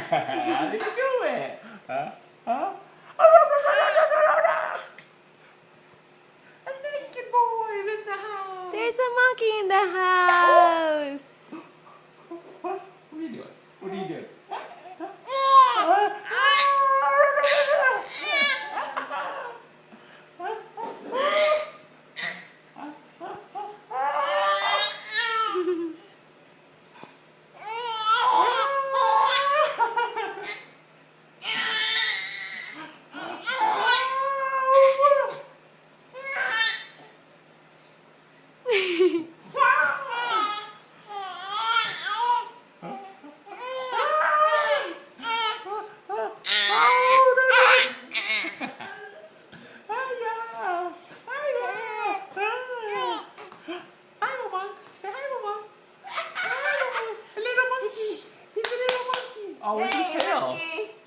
How did you do it? Huh? Huh? A naked boy is in the house. There's a monkey in the house. What are you doing? What are you doing? Oh, where's his tail?